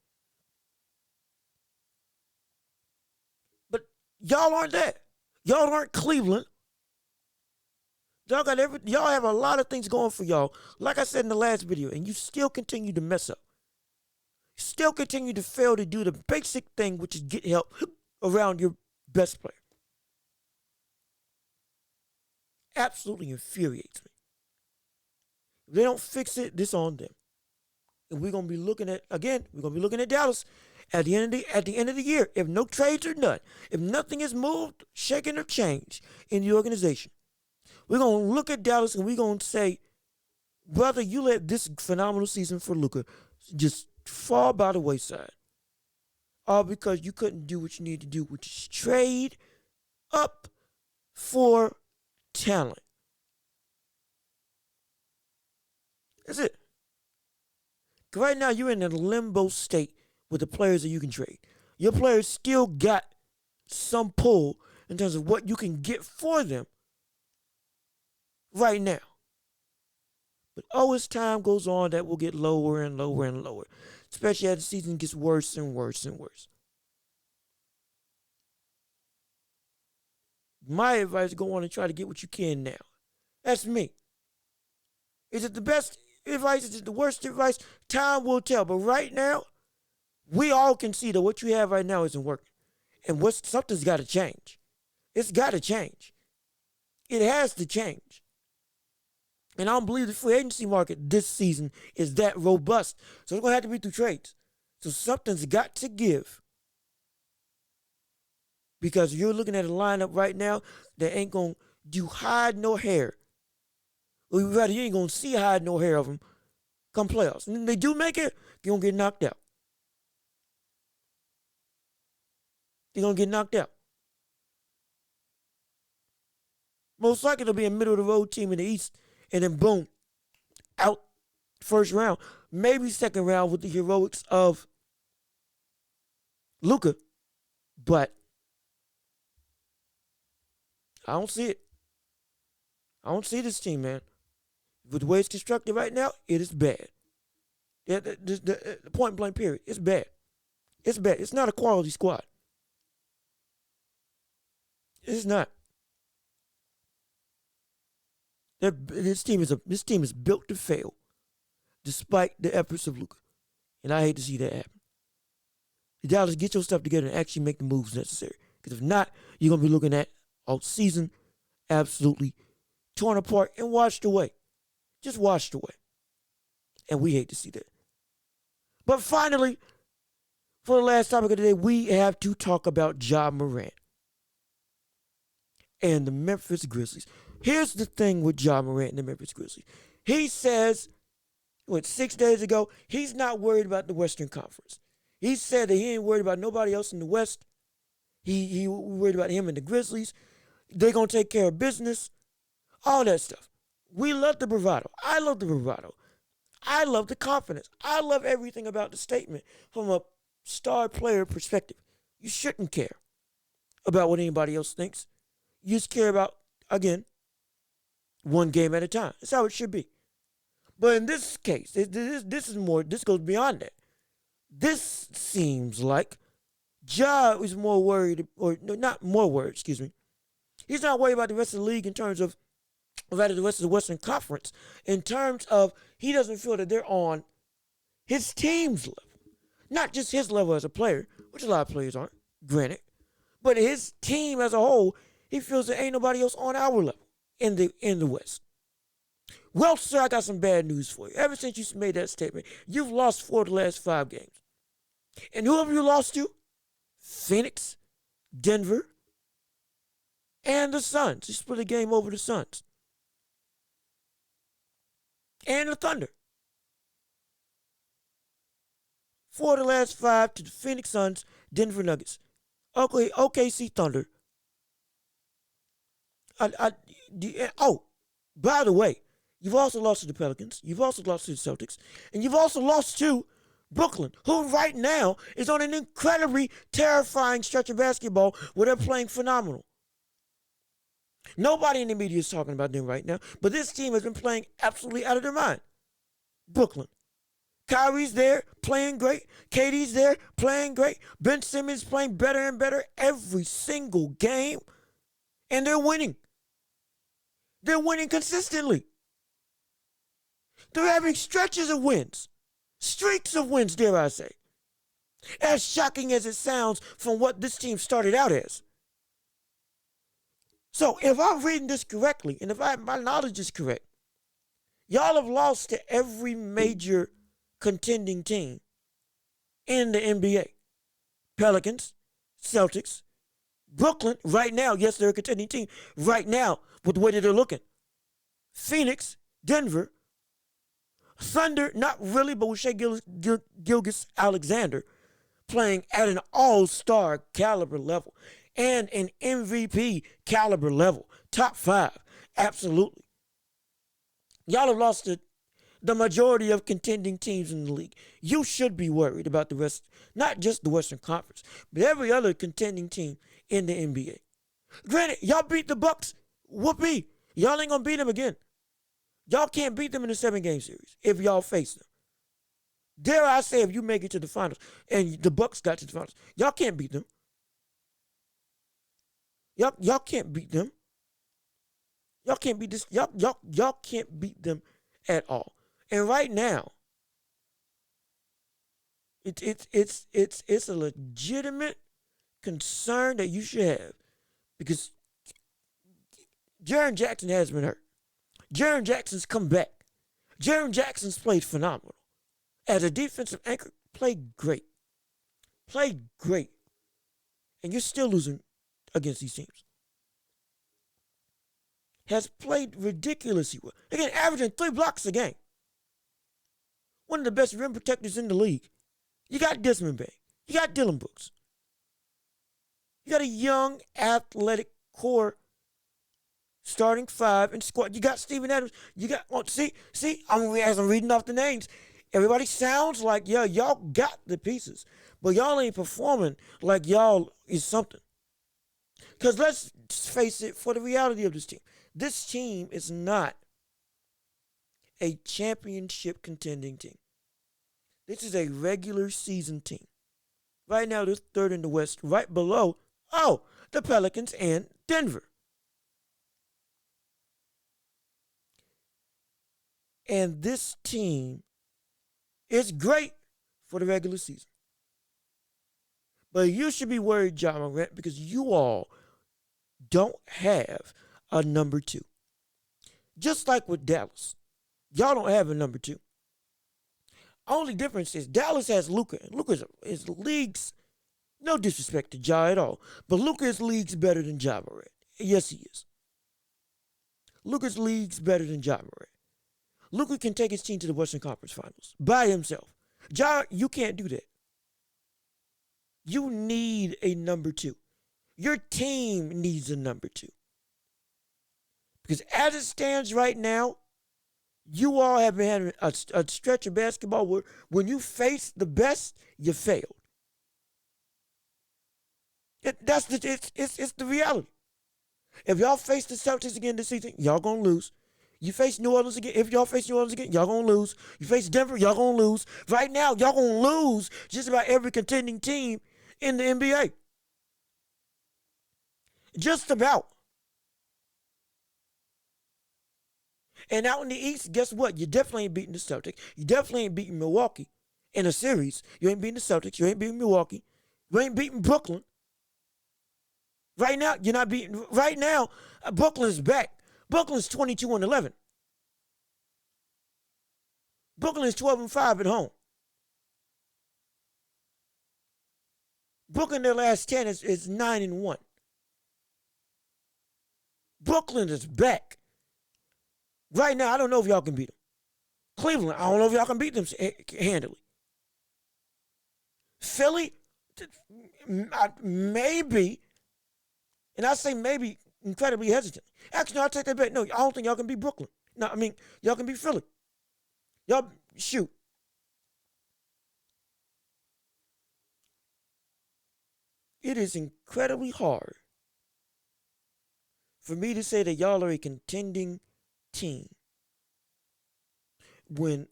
But y'all aren't that. Y'all aren't Cleveland. Y'all have a lot of things going for y'all. Like I said in the last video, and you still continue to mess up. Still continue to fail to do the basic thing, which is get help around your best player. Absolutely infuriates me. If they don't fix it, this on them. And we're gonna be looking at Dallas at the end of the year. If no trades are done, if nothing is moved, shaken, or changed in the organization, we're gonna look at Dallas and we're gonna say, brother, you let this phenomenal season for Luka just fall by the wayside. All because you couldn't do what you need to do, which is trade up for talent. That's it. Right now, you're in a limbo state with the players that you can trade. Your players still got some pull in terms of what you can get for them right now. But as time goes on, that will get lower and lower and lower, especially as the season gets worse and worse and worse. My advice is go on and try to get what you can now. That's me. Is it the best advice? Is it the worst advice? Time will tell. But right now, we all can see that what you have right now isn't working. And something's got to change. It's got to change. It has to change. And I don't believe the free agency market this season is that robust. So it's going to have to be through trades. So something's got to give. Because you're looking at a lineup right now that ain't going to do hide no hair. Or rather, you ain't going to see hide no hair of them come playoffs. And if they do make it, you're going to get knocked out. You're going to get knocked out. Most likely it'll be a middle-of-the-road team in the East, and then boom, out first round. Maybe second round with the heroics of Luka. But I don't see it. I don't see this team, man. With the way it's constructed right now, it is bad. The point blank period. It's bad. It's bad. It's not a quality squad. It's not. This team is built to fail, despite the efforts of Luka, and I hate to see that happen. Dallas, get your stuff together and actually make the moves necessary. Because if not, you're gonna be looking at a season absolutely torn apart and washed away, just washed away, and we hate to see that. But finally, for the last topic of the day, we have to talk about Ja Morant and the Memphis Grizzlies. Here's the thing with Ja Morant and the Memphis Grizzlies. He says, 6 days ago, he's not worried about the Western Conference. He said that he ain't worried about nobody else in the West. He worried about him and the Grizzlies. They're going to take care of business. All that stuff. We love the bravado. I love the bravado. I love the confidence. I love everything about the statement from a star player perspective. You shouldn't care about what anybody else thinks. You just care about, again, one game at a time. That's how it should be. But in this case, this goes beyond that. This seems like Ja is more worried, or no, not more worried, excuse me. He's not worried about the rest of the league in terms of, rather the rest of the Western Conference, in terms of he doesn't feel that they're on his team's level. Not just his level as a player, which a lot of players aren't, granted, but his team as a whole, he feels there ain't nobody else on our level in the West. Well, sir, I got some bad news for you. Ever since you made that statement, you've lost 4 of the last 5 games. And who have you lost to? Phoenix, Denver, and the Suns. You split a game over the Suns. And the Thunder. 4 of the last 5 to the Phoenix Suns, Denver Nuggets. Okay, OKC Thunder. By the way, you've also lost to the Pelicans. You've also lost to the Celtics. And you've also lost to Brooklyn, who right now is on an incredibly terrifying stretch of basketball where they're playing phenomenal. Nobody in the media is talking about them right now, but this team has been playing absolutely out of their mind. Brooklyn. Kyrie's there, playing great. KD's there, playing great. Ben Simmons playing better and better every single game. And they're winning. They're winning consistently. They're having stretches of wins. Streaks of wins, dare I say. As shocking as it sounds from what this team started out as. So if I'm reading this correctly, and if my knowledge is correct, y'all have lost to every major contending team in the NBA. Pelicans, Celtics, Brooklyn, right now, yes, they're a contending team. Right now, with the way that they're looking. Phoenix, Denver, Thunder, not really, but with Shai Gilgeous-Alexander playing at an all-star caliber level and an MVP caliber level. Top 5, absolutely. Y'all have lost to the majority of contending teams in the league. You should be worried about the rest, not just the Western Conference, but every other contending team in the NBA. Granted, y'all beat the Bucks. Whoopee. Y'all ain't gonna beat them again. Y'all can't beat them in a 7-game series if y'all face them. Dare I say, if you make it to the finals and the Bucks got to the finals, y'all can't beat them. Y'all can't beat them. Y'all can't beat this. Y'all can't beat them at all. And right now, it's a legitimate concern that you should have, because Jaren Jackson has been hurt. Jaren Jackson's come back. Jaren Jackson's played phenomenal. As a defensive anchor, played great. Played great. And you're still losing against these teams. Has played ridiculously well. Again, averaging 3 blocks a game. One of the best rim protectors in the league. You got Desmond Bain. You got Dylan Brooks. You got a young, athletic core starting 5 and squad. You got Steven Adams. You got, as I'm reading off the names, everybody sounds like, yeah, y'all got the pieces, but y'all ain't performing like y'all is something. Because let's face it, for the reality of this team, This team is not a championship contending team. This is a regular season team. Right now, they're third in the West, right below, the Pelicans and Denver. And this team is great for the regular season. But you should be worried, Ja Morant, because you all don't have a number two. Just like with Dallas. Y'all don't have a number two. Only difference is Dallas has Luka. And Luka is the league's, no disrespect to Ja at all, but Luka is league's better than Ja Morant. Yes, he is. Luka's league's better than Ja Morant. Luka can take his team to the Western Conference Finals by himself. Ja, you can't do that. You need a number two. Your team needs a number two. Because as it stands right now, you all have been having a stretch of basketball where when you face the best, you failed. It's the reality. If y'all face the Celtics again this season, y'all gonna lose. You face New Orleans again. If y'all face New Orleans again, y'all gonna lose. You face Denver, y'all gonna lose. Right now, y'all gonna lose just about every contending team in the NBA. Just about. And out in the East, guess what? You definitely ain't beating the Celtics. You definitely ain't beating Milwaukee in a series. You ain't beating the Celtics. You ain't beating Milwaukee. You ain't beating Brooklyn. Right now, you're not beating. Right now, Brooklyn's back. Brooklyn's 22-11. Brooklyn is 12-5 at home. Brooklyn, their last 10 is 9-1. Brooklyn is back. Right now, I don't know if y'all can beat them. Cleveland, I don't know if y'all can beat them handily. Philly, maybe, and I say maybe incredibly hesitant. Actually, no, I'll take that back. No, I don't think y'all can beat Brooklyn. No, I mean, y'all can beat Philly. Y'all, shoot. It is incredibly hard for me to say that y'all are a contending team when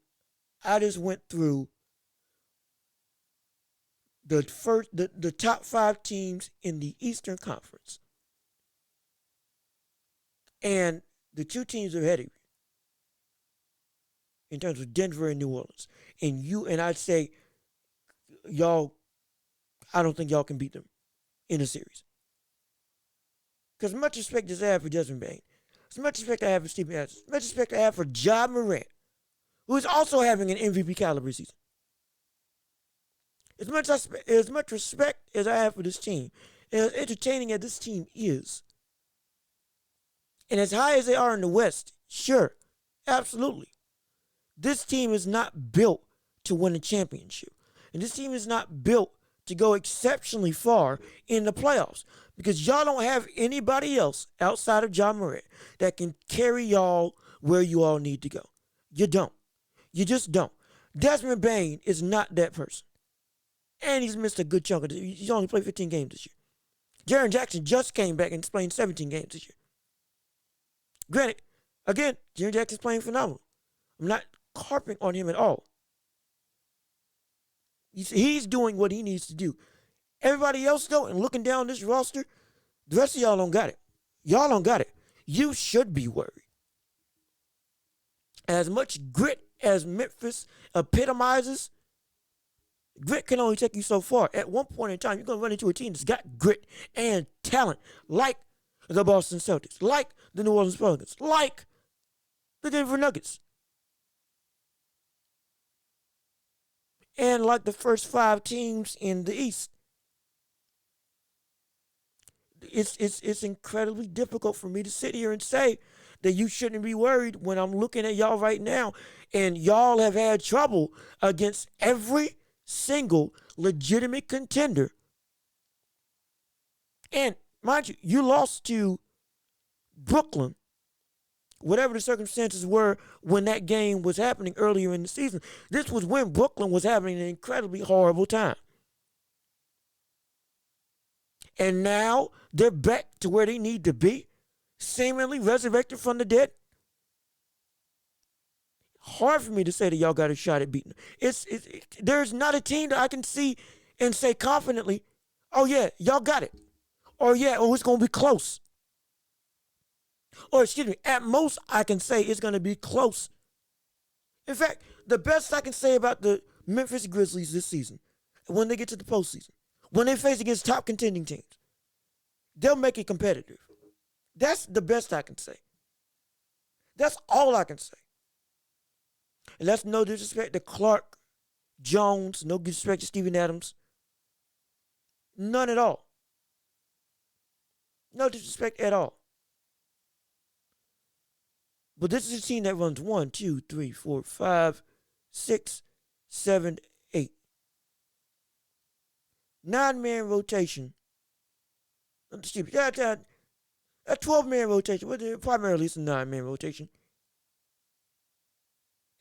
I just went through the top 5 teams in the Eastern Conference. And the 2 teams ahead of you in terms of Denver and New Orleans. And I'd say y'all, I don't think y'all can beat them in a series. Because much respect as I have for Desmond Bain, as much respect I have for Stephen Adams, as much respect I have for Ja Morant, who is also having an MVP caliber season. As much respect as I have for this team, and as entertaining as this team is, and as high as they are in the West, sure, absolutely. This team is not built to win a championship. And this team is not built to go exceptionally far in the playoffs. Because y'all don't have anybody else outside of Ja Morant that can carry y'all where you all need to go. You don't. You just don't. Desmond Bain is not that person. And he's missed a good chunk of this. He's only played 15 games this year. Jaren Jackson just came back and playing 17 games this year. Granted, again, Jaren Jackson's playing phenomenal. I'm not harping on him at all. He's doing what he needs to do. Everybody else, though, and looking down this roster, the rest of y'all don't got it. Y'all don't got it. You should be worried. As much grit as Memphis epitomizes, grit can only take you so far. At one point in time, you're going to run into a team that's got grit and talent, like the Boston Celtics, like the New Orleans Pelicans, like the Denver Nuggets. And like the first 5 teams in the East. It's incredibly difficult for me to sit here and say that you shouldn't be worried when I'm looking at y'all right now, and y'all have had trouble against every single legitimate contender. And mind you, you lost to Brooklyn, whatever the circumstances were when that game was happening earlier in the season. This was when Brooklyn was having an incredibly horrible time. And now they're back to where they need to be. seemingly resurrected from the dead. Hard for me to say that y'all got a shot at beating them. There's not a team that I can see and say confidently, oh yeah, y'all got it. Or yeah, it's going to be close. Or excuse me, at most I can say it's going to be close. In fact, the best I can say about the Memphis Grizzlies this season, when they get to the postseason, when they face against top contending teams, they'll make it competitive. That's the best I can say. That's all I can say. And that's no disrespect to Clark Jones, no disrespect to Steven Adams. None at all. No disrespect at all. But this is a team that runs 1, 2, 3, 4, 5, 6, 7, 8. 9-man rotation. Stupid. That 12-man rotation. Primarily it's a 9-man rotation.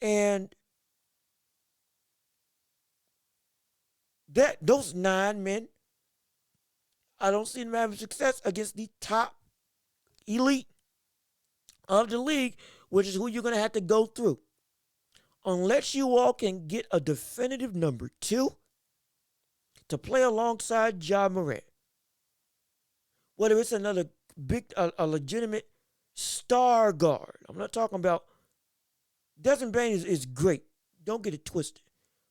And those 9 men, I don't see them having success against the top elite of the league, which is who you're going to have to go through. Unless you all can get a definitive number 2 to play alongside Ja Morant. Whether it's another a legitimate star guard. I'm not talking about Desmond Bane is great. Don't get it twisted.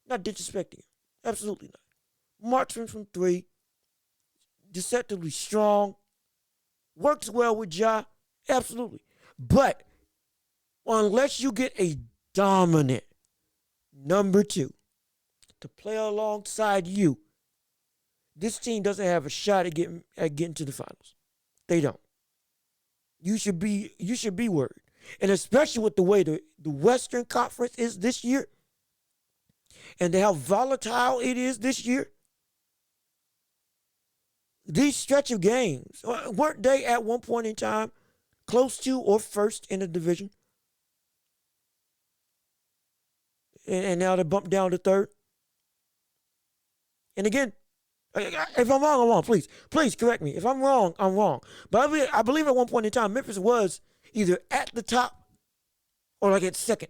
Not disrespecting him. Absolutely not. Marksman from 3. Deceptively strong. Works well with Ja. Absolutely. But unless you get a dominant number 2 to play alongside you, this team doesn't have a shot at getting to the finals. They don't. You should be worried. And especially with the way the Western Conference is this year and how volatile it is this year. These stretch of games, weren't they at one point in time close to or first in the division? And now they bumped down to third. And again, if I'm wrong, I'm wrong. Please correct me. If I'm wrong, I'm wrong. But I believe at one point in time, Memphis was either at the top or like at second.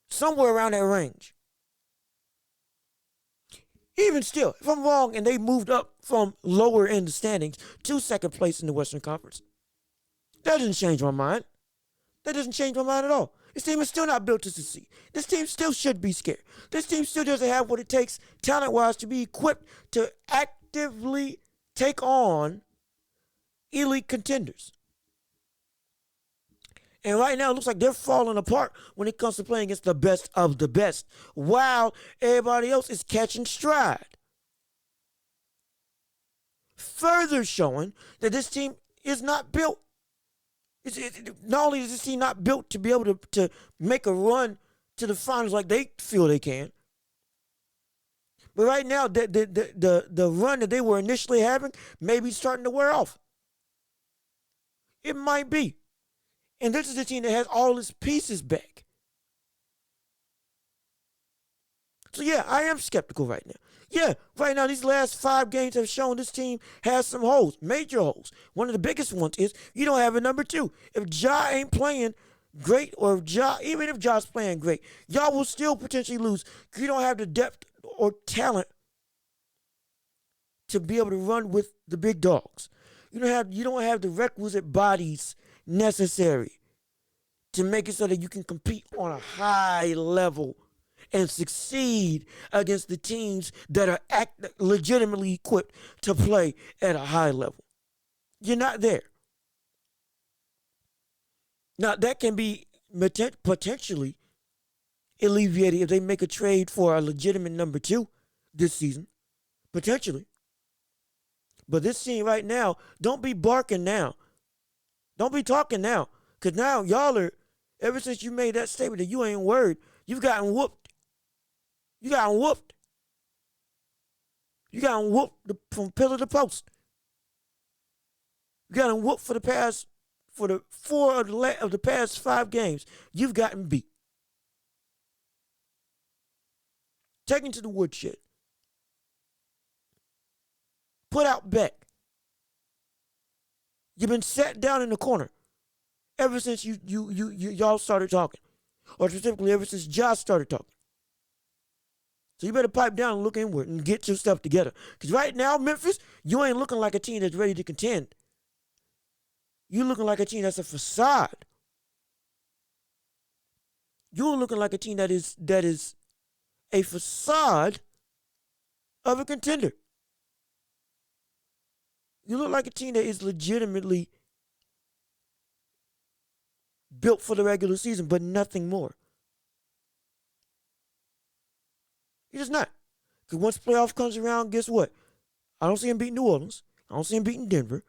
Somewhere around that range. Even still, if I'm wrong and they moved up from lower in the standings to second place in the Western Conference, that doesn't change my mind. That doesn't change my mind at all. This team is still not built to succeed. This team still should be scared. This team still doesn't have what it takes talent-wise to be equipped to actively take on elite contenders. And right now, it looks like they're falling apart when it comes to playing against the best of the best, while everybody else is catching stride. Further showing that this team is not built. Not only is this team not built to be able to make a run to the finals like they feel they can, but right now, the run that they were initially having may be starting to wear off. It might be. And this is a team that has all its pieces back. So yeah, I am skeptical right now. Yeah, right now these last 5 games have shown this team has some holes, major holes. One of the biggest ones is you don't have a number 2. If Ja ain't playing great, or if even if Ja's playing great, y'all will still potentially lose because you don't have the depth or talent to be able to run with the big dogs. You don't have the requisite bodies necessary to make it so that you can compete on a high level and succeed against the teams that are legitimately equipped to play at a high level. You're not there. Now, that can be potentially alleviated if they make a trade for a legitimate number 2 this season. Potentially. But this team right now, don't be barking now. Don't be talking now. Because now y'all are, ever since you made that statement that you ain't worried, you've gotten whooped. You gotten whooped. You gotten whooped from pillar to post. You gotten whooped for the 4 of the past 5 games. You've gotten beat. Taken to the woodshed. Put out back. You've been sat down in the corner ever since y'all started talking, or specifically ever since Josh started talking. So you better pipe down and look inward and get your stuff together. Because right now, Memphis, you ain't looking like a team that's ready to contend. You looking like a team that's a facade. You're looking like a team that is a facade of a contender. You look like a team that is legitimately built for the regular season, but nothing more. You're just not. Because once playoff comes around, guess what? I don't see him beating New Orleans. I don't see him beating Denver.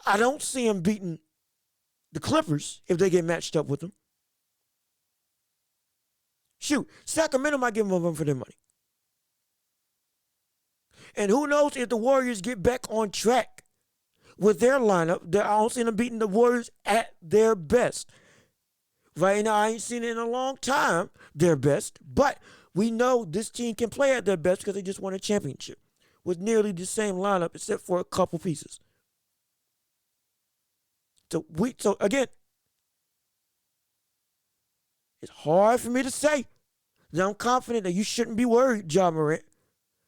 I don't see him beating the Clippers if they get matched up with them. Shoot, Sacramento might give them a run for their money. And who knows if the Warriors get back on track with their lineup. I don't see them beating the Warriors at their best. Right now, I ain't seen it in a long time, their best. But we know this team can play at their best because they just won a championship with nearly the same lineup except for a couple pieces. So again, it's hard for me to say that I'm confident that you shouldn't be worried, Ja Morant,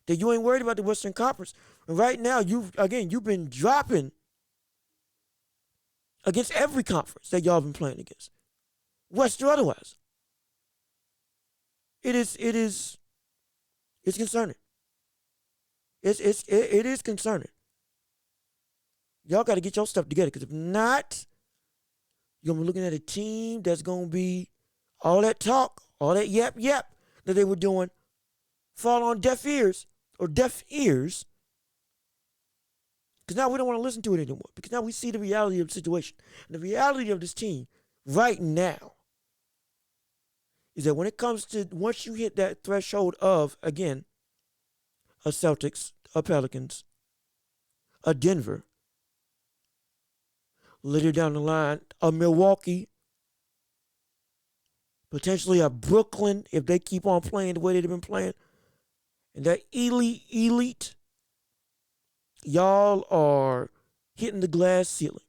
that you ain't worried about the Western Conference. And right now, you've been dropping against every conference that y'all been playing against, West or otherwise. It's concerning. It is concerning. Y'all got to get your stuff together, because if not, you're going to be looking at a team that's going to be all that talk, all that yap that they were doing fall on deaf ears. Because now we don't want to listen to it anymore, because now we see the reality of the situation. And the reality of this team right now is that when it comes to, once you hit that threshold of, again, a Celtics, a Pelicans, a Denver, later down the line, a Milwaukee, potentially a Brooklyn if they keep on playing the way they've been playing, and that elite, y'all are hitting the glass ceiling.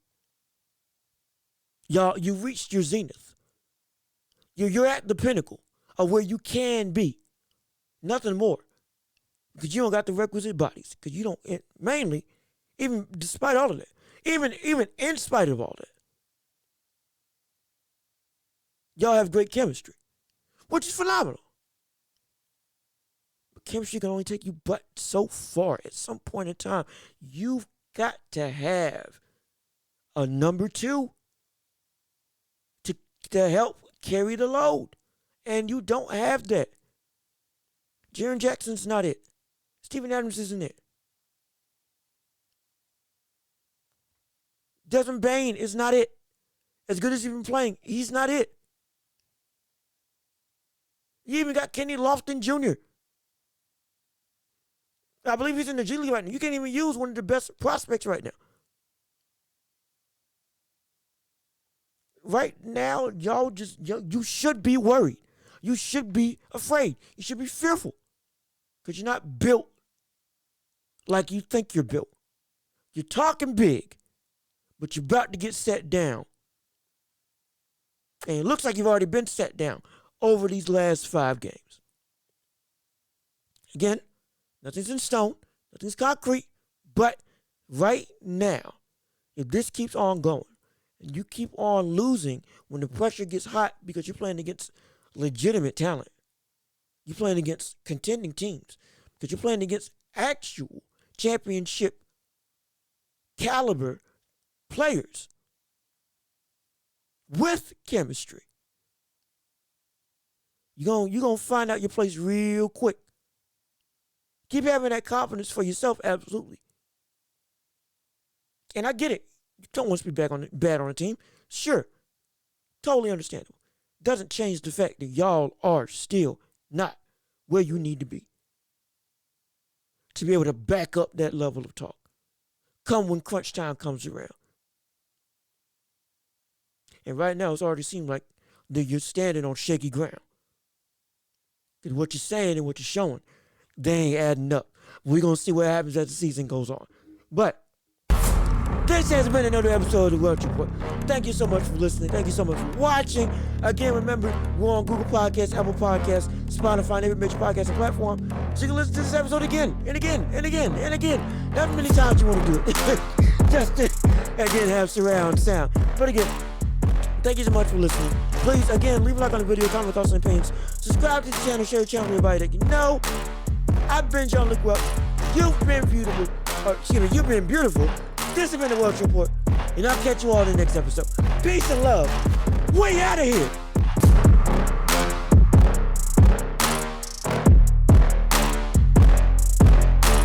Y'all, you reached your zenith. You're at the pinnacle of where you can be. Nothing more. Because you don't got the requisite bodies. Because you don't, mainly, even despite all of that, even in spite of all that, y'all have great chemistry, which is phenomenal. But chemistry can only take you but so far. At some point in time, you've got to have a number two to help carry the load. And you don't have that. Jaren Jackson's not it. Steven Adams isn't it. Desmond Bane is not it. As good as he's been playing, he's not it. You even got Kenny Lofton Jr. I believe he's in the G League right now. You can't even use one of the best prospects right now. Right now, you should be worried. You should be afraid. You should be fearful. Because you're not built like you think you're built. You're talking big, but you're about to get set down. And it looks like you've already been set down over these last 5 games. Again, nothing's in stone, nothing's concrete, but right now, if this keeps on going, and you keep on losing when the pressure gets hot because you're playing against legitimate talent, you're playing against contending teams, because you're playing against actual championship caliber players with chemistry, you're gonna find out your place real quick. Keep having that confidence for yourself, absolutely. And I get it. You don't want to be bad on a team. Sure. Totally understandable. Doesn't change the fact that y'all are still not where you need to be to be able to back up that level of talk come when crunch time comes around. And right now, it's already seemed like that you're standing on shaky ground. Because what you're saying and what you're showing, they ain't adding up. We're going to see what happens as the season goes on. But This has been another episode of the Welch Report. Thank you so much for listening. Thank you so much for watching. Again, remember, we're on Google Podcasts, Apple Podcasts, Spotify, and every major podcasting platform. So you can listen to this episode again, and again, and again, and again. However many times you want to do it. Just to, again, have surround sound. But again, thank you so much for listening. Please, again, leave a like on the video, comment thoughts and opinions. Subscribe to the channel, share the channel with everybody that you know. I've been John Luke Welch. You've been beautiful. You've been beautiful. This has been the Welch Report. And I'll catch you all in the next episode. Peace and love. We out of here.